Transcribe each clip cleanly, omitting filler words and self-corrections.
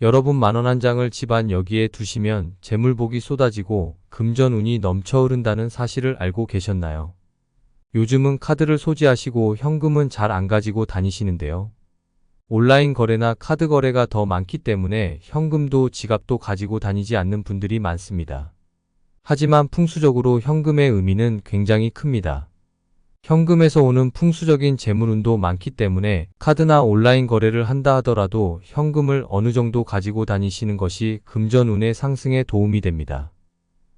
여러분 10,000원 한 장을 집안 여기에 두시면 재물복이 쏟아지고 금전운이 넘쳐 흐른다는 사실을 알고 계셨나요? 요즘은 카드를 소지하시고 현금은 잘 안 가지고 다니시는데요. 온라인 거래나 카드 거래가 더 많기 때문에 현금도 지갑도 가지고 다니지 않는 분들이 많습니다. 하지만 풍수적으로 현금의 의미는 굉장히 큽니다. 현금에서 오는 풍수적인 재물운도 많기 때문에 카드나 온라인 거래를 한다 하더라도 현금을 어느 정도 가지고 다니시는 것이 금전운의 상승에 도움이 됩니다.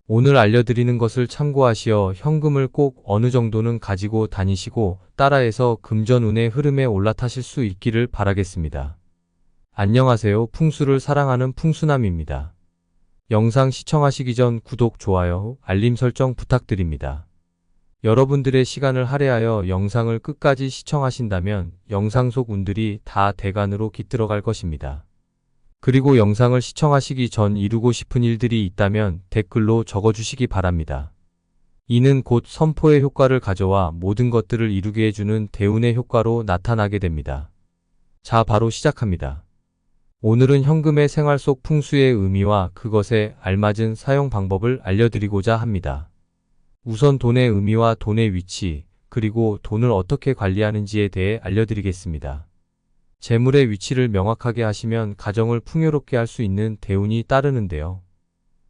오늘 알려드리는 것을 참고하시어 현금을 꼭 어느 정도는 가지고 다니시고 따라해서 금전운의 흐름에 올라타실 수 있기를 바라겠습니다. 안녕하세요. 풍수를 사랑하는 풍수남입니다. 영상 시청하시기 전 구독, 좋아요, 알림 설정 부탁드립니다. 여러분들의 시간을 할애하여 영상을 끝까지 시청하신다면 영상 속 운들이 다 대간으로 깃들어갈 것입니다. 그리고 영상을 시청하시기 전 이루고 싶은 일들이 있다면 댓글로 적어주시기 바랍니다. 이는 곧 선포의 효과를 가져와 모든 것들을 이루게 해주는 대운의 효과로 나타나게 됩니다. 자, 바로 시작합니다. 오늘은 현금의 생활 속 풍수의 의미와 그것에 알맞은 사용 방법을 알려드리고자 합니다. 우선 돈의 의미와 돈의 위치, 그리고 돈을 어떻게 관리하는지에 대해 알려드리겠습니다. 재물의 위치를 명확하게 하시면 가정을 풍요롭게 할 수 있는 대운이 따르는데요.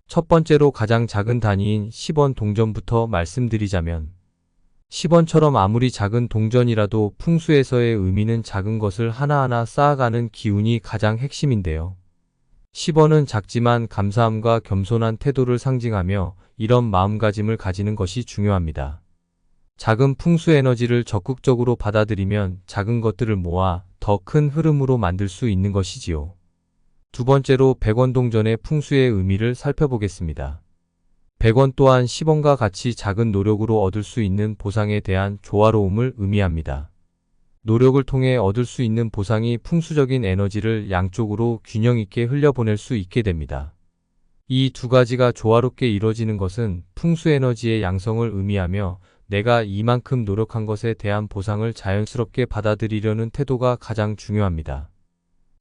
첫 번째로 가장 작은 단위인 10원 동전부터 말씀드리자면 10원처럼 아무리 작은 동전이라도 풍수에서의 의미는 작은 것을 하나하나 쌓아가는 기운이 가장 핵심인데요. 10원은 작지만 감사함과 겸손한 태도를 상징하며 이런 마음가짐을 가지는 것이 중요합니다. 작은 풍수 에너지를 적극적으로 받아들이면 작은 것들을 모아 더 큰 흐름으로 만들 수 있는 것이지요. 두 번째로 100원 동전의 풍수의 의미를 살펴보겠습니다. 100원 또한 10원과 같이 작은 노력으로 얻을 수 있는 보상에 대한 조화로움을 의미합니다. 노력을 통해 얻을 수 있는 보상이 풍수적인 에너지를 양쪽으로 균형 있게 흘려보낼 수 있게 됩니다. 이 두 가지가 조화롭게 이루어지는 것은 풍수 에너지의 양성을 의미하며 내가 이만큼 노력한 것에 대한 보상을 자연스럽게 받아들이려는 태도가 가장 중요합니다.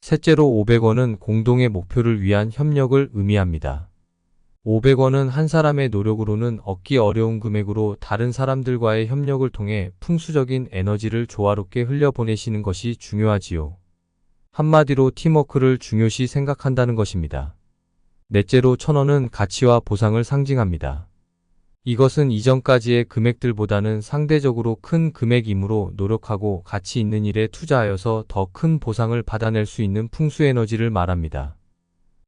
셋째로 500원은 공동의 목표를 위한 협력을 의미합니다. 500원은 한 사람의 노력으로는 얻기 어려운 금액으로 다른 사람들과의 협력을 통해 풍수적인 에너지를 조화롭게 흘려보내시는 것이 중요하지요. 한마디로 팀워크를 중요시 생각한다는 것입니다. 넷째로 1000원은 가치와 보상을 상징합니다. 이것은 이전까지의 금액들보다는 상대적으로 큰 금액이므로 노력하고 가치 있는 일에 투자하여서 더 큰 보상을 받아낼 수 있는 풍수 에너지를 말합니다.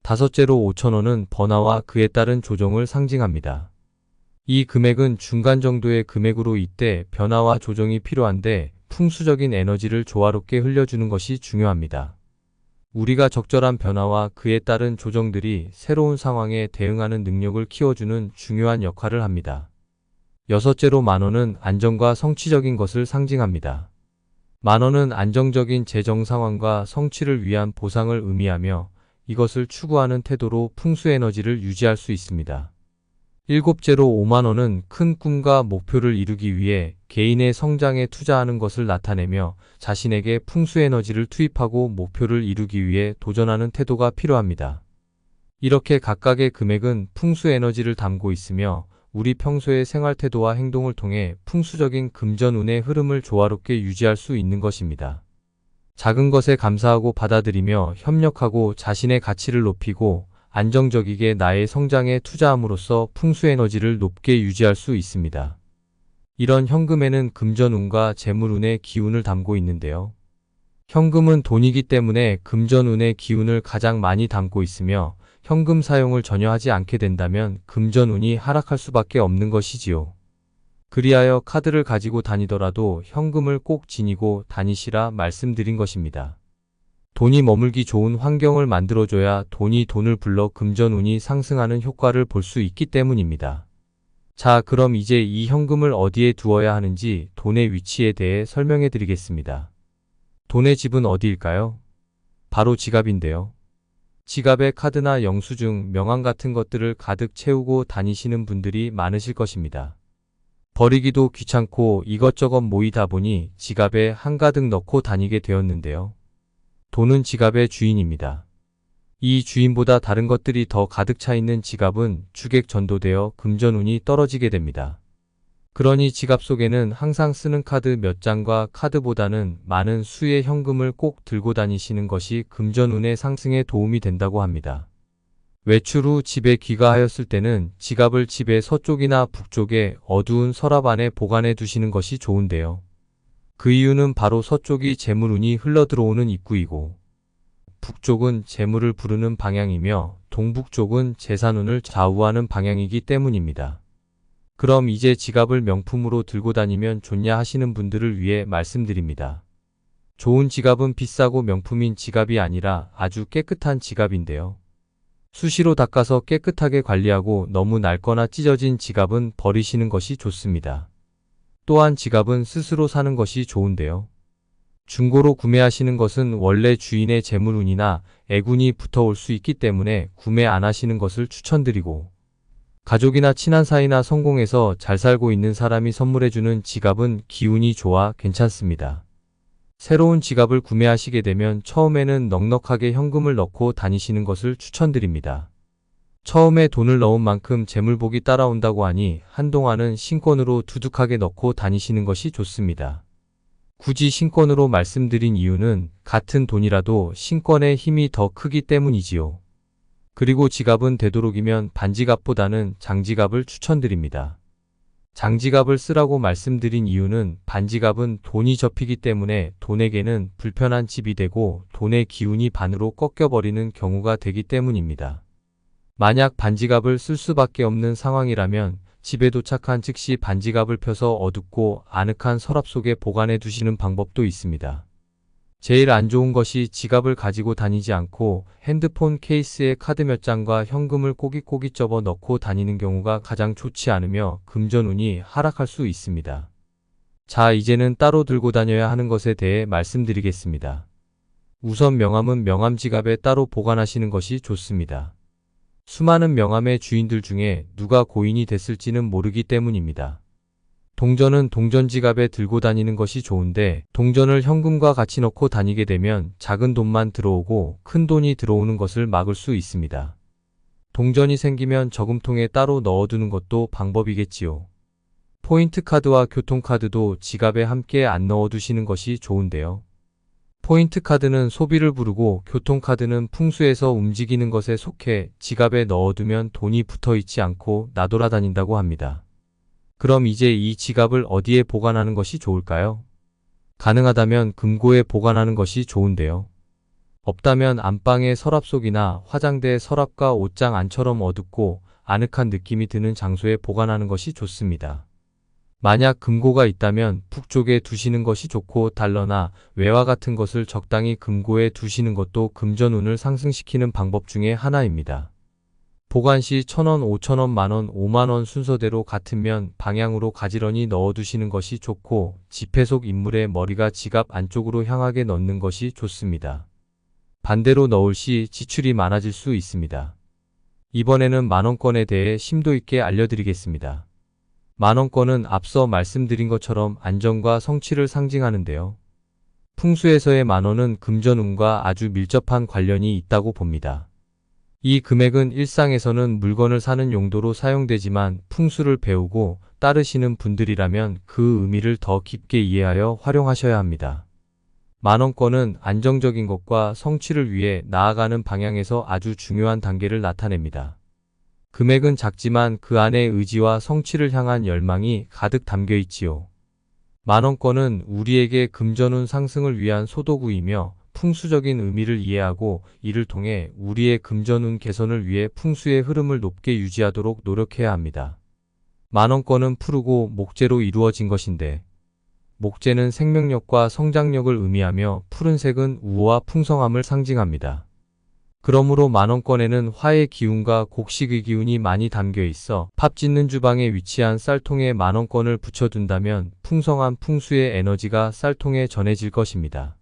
다섯째로 5000원은 번화와 그에 따른 조정을 상징합니다. 이 금액은 중간 정도의 금액으로 이때 변화와 조정이 필요한데 풍수적인 에너지를 조화롭게 흘려주는 것이 중요합니다. 우리가 적절한 변화와 그에 따른 조정들이 새로운 상황에 대응하는 능력을 키워주는 중요한 역할을 합니다. 여섯째로 10,000원은 안정과 성취적인 것을 상징합니다. 10,000원은 안정적인 재정 상황과 성취를 위한 보상을 의미하며 이것을 추구하는 태도로 풍수 에너지를 유지할 수 있습니다. 일곱째로 50,000원은 큰 꿈과 목표를 이루기 위해 개인의 성장에 투자하는 것을 나타내며 자신에게 풍수 에너지를 투입하고 목표를 이루기 위해 도전하는 태도가 필요합니다. 이렇게 각각의 금액은 풍수 에너지를 담고 있으며 우리 평소의 생활 태도와 행동을 통해 풍수적인 금전운의 흐름을 조화롭게 유지할 수 있는 것입니다. 작은 것에 감사하고 받아들이며 협력하고 자신의 가치를 높이고 안정적이게 나의 성장에 투자함으로써 풍수 에너지를 높게 유지할 수 있습니다. 이런 현금에는 금전운과 재물운의 기운을 담고 있는데요. 현금은 돈이기 때문에 금전운의 기운을 가장 많이 담고 있으며 현금 사용을 전혀 하지 않게 된다면 금전운이 하락할 수밖에 없는 것이지요. 그리하여 카드를 가지고 다니더라도 현금을 꼭 지니고 다니시라 말씀드린 것입니다. 돈이 머물기 좋은 환경을 만들어줘야 돈이 돈을 불러 금전운이 상승하는 효과를 볼 수 있기 때문입니다. 자, 그럼 이제 이 현금을 어디에 두어야 하는지 돈의 위치에 대해 설명해 드리겠습니다. 돈의 집은 어디일까요? 바로 지갑인데요. 지갑에 카드나 영수증, 명함 같은 것들을 가득 채우고 다니시는 분들이 많으실 것입니다. 버리기도 귀찮고 이것저것 모이다 보니 지갑에 한가득 넣고 다니게 되었는데요. 돈은 지갑의 주인입니다. 이 주인보다 다른 것들이 더 가득 차 있는 지갑은 주객 전도되어 금전운이 떨어지게 됩니다. 그러니 지갑 속에는 항상 쓰는 카드 몇 장과 카드보다는 많은 수의 현금을 꼭 들고 다니시는 것이 금전운의 상승에 도움이 된다고 합니다. 외출 후 집에 귀가하였을 때는 지갑을 집의 서쪽이나 북쪽에 어두운 서랍 안에 보관해 두시는 것이 좋은데요. 그 이유는 바로 서쪽이 재물운이 흘러들어오는 입구이고 북쪽은 재물을 부르는 방향이며 동북쪽은 재산운을 좌우하는 방향이기 때문입니다. 그럼 이제 지갑을 명품으로 들고 다니면 좋냐 하시는 분들을 위해 말씀드립니다. 좋은 지갑은 비싸고 명품인 지갑이 아니라 아주 깨끗한 지갑인데요. 수시로 닦아서 깨끗하게 관리하고 너무 낡거나 찢어진 지갑은 버리시는 것이 좋습니다. 또한 지갑은 스스로 사는 것이 좋은데요. 중고로 구매하시는 것은 원래 주인의 재물운이나 애군이 붙어올 수 있기 때문에 구매 안 하시는 것을 추천드리고 가족이나 친한 사이나 성공해서 잘 살고 있는 사람이 선물해주는 지갑은 기운이 좋아 괜찮습니다. 새로운 지갑을 구매하시게 되면 처음에는 넉넉하게 현금을 넣고 다니시는 것을 추천드립니다. 처음에 돈을 넣은 만큼 재물복이 따라온다고 하니 한동안은 신권으로 두둑하게 넣고 다니시는 것이 좋습니다. 굳이 신권으로 말씀드린 이유는 같은 돈이라도 신권의 힘이 더 크기 때문이지요. 그리고 지갑은 되도록이면 반지갑보다는 장지갑을 추천드립니다. 장지갑을 쓰라고 말씀드린 이유는 반지갑은 돈이 접히기 때문에 돈에게는 불편한 집이 되고 돈의 기운이 반으로 꺾여버리는 경우가 되기 때문입니다. 만약 반지갑을 쓸 수밖에 없는 상황이라면 집에 도착한 즉시 반지갑을 펴서 어둡고 아늑한 서랍 속에 보관해 두시는 방법도 있습니다. 제일 안 좋은 것이 지갑을 가지고 다니지 않고 핸드폰 케이스에 카드 몇 장과 현금을 꼬깃꼬깃 접어 넣고 다니는 경우가 가장 좋지 않으며 금전운이 하락할 수 있습니다. 자, 이제는 따로 들고 다녀야 하는 것에 대해 말씀드리겠습니다. 우선 명함은 명함 지갑에 따로 보관하시는 것이 좋습니다. 수많은 명함의 주인들 중에 누가 고인이 됐을지는 모르기 때문입니다. 동전은 동전 지갑에 들고 다니는 것이 좋은데 동전을 현금과 같이 넣고 다니게 되면 작은 돈만 들어오고 큰 돈이 들어오는 것을 막을 수 있습니다. 동전이 생기면 저금통에 따로 넣어두는 것도 방법이겠지요. 포인트 카드와 교통카드도 지갑에 함께 안 넣어두시는 것이 좋은데요. 포인트 카드는 소비를 부르고 교통카드는 풍수에서 움직이는 것에 속해 지갑에 넣어두면 돈이 붙어있지 않고 나돌아다닌다고 합니다. 그럼 이제 이 지갑을 어디에 보관하는 것이 좋을까요? 가능하다면 금고에 보관하는 것이 좋은데요. 없다면 안방의 서랍 속이나 화장대 서랍과 옷장 안처럼 어둡고 아늑한 느낌이 드는 장소에 보관하는 것이 좋습니다. 만약 금고가 있다면 북쪽에 두시는 것이 좋고 달러나 외화 같은 것을 적당히 금고에 두시는 것도 금전운을 상승시키는 방법 중에 하나입니다. 보관 시 1,000원, 5,000원, 만원, 5만원 순서대로 같은 면 방향으로 가지런히 넣어두시는 것이 좋고 지폐 속 인물의 머리가 지갑 안쪽으로 향하게 넣는 것이 좋습니다. 반대로 넣을 시 지출이 많아질 수 있습니다. 이번에는 만원권에 대해 심도 있게 알려드리겠습니다. 만원권은 앞서 말씀드린 것처럼 안정과 성취를 상징하는데요. 풍수에서의 만원은 금전운과 아주 밀접한 관련이 있다고 봅니다. 이 금액은 일상에서는 물건을 사는 용도로 사용되지만 풍수를 배우고 따르시는 분들이라면 그 의미를 더 깊게 이해하여 활용하셔야 합니다. 만원권은 안정적인 것과 성취를 위해 나아가는 방향에서 아주 중요한 단계를 나타냅니다. 금액은 작지만 그 안에 의지와 성취를 향한 열망이 가득 담겨 있지요. 만원권은 우리에게 금전운 상승을 위한 소도구이며 풍수적인 의미를 이해하고 이를 통해 우리의 금전운 개선을 위해 풍수의 흐름을 높게 유지하도록 노력해야 합니다. 만원권은 푸르고 목재로 이루어진 것인데 목재는 생명력과 성장력을 의미하며 푸른색은 우호와 풍성함을 상징합니다. 그러므로 만원권에는 화의 기운과 곡식의 기운이 많이 담겨 있어 밥 짓는 주방에 위치한 쌀통에 만원권을 붙여둔다면 풍성한 풍수의 에너지가 쌀통에 전해질 것입니다.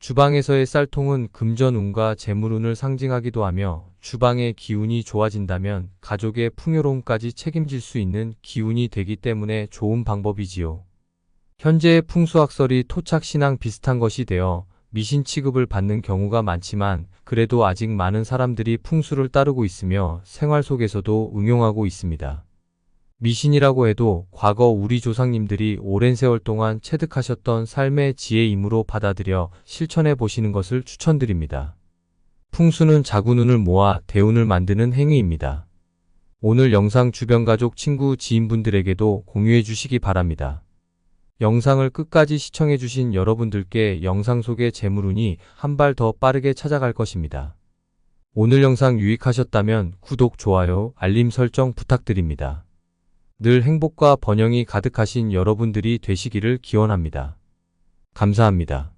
주방에서의 쌀통은 금전운과 재물운을 상징하기도 하며 주방의 기운이 좋아진다면 가족의 풍요로움까지 책임질 수 있는 기운이 되기 때문에 좋은 방법이지요. 현재의 풍수학설이 토착신앙 비슷한 것이 되어 미신 취급을 받는 경우가 많지만 그래도 아직 많은 사람들이 풍수를 따르고 있으며 생활 속에서도 응용하고 있습니다. 미신이라고 해도 과거 우리 조상님들이 오랜 세월 동안 체득하셨던 삶의 지혜이므로 받아들여 실천해 보시는 것을 추천드립니다. 풍수는 자구눈을 모아 대운을 만드는 행위입니다. 오늘 영상 주변 가족, 친구, 지인분들에게도 공유해 주시기 바랍니다. 영상을 끝까지 시청해 주신 여러분들께 영상 속의 재물운이 한 발 더 빠르게 찾아갈 것입니다. 오늘 영상 유익하셨다면 구독, 좋아요, 알림 설정 부탁드립니다. 늘 행복과 번영이 가득하신 여러분들이 되시기를 기원합니다. 감사합니다.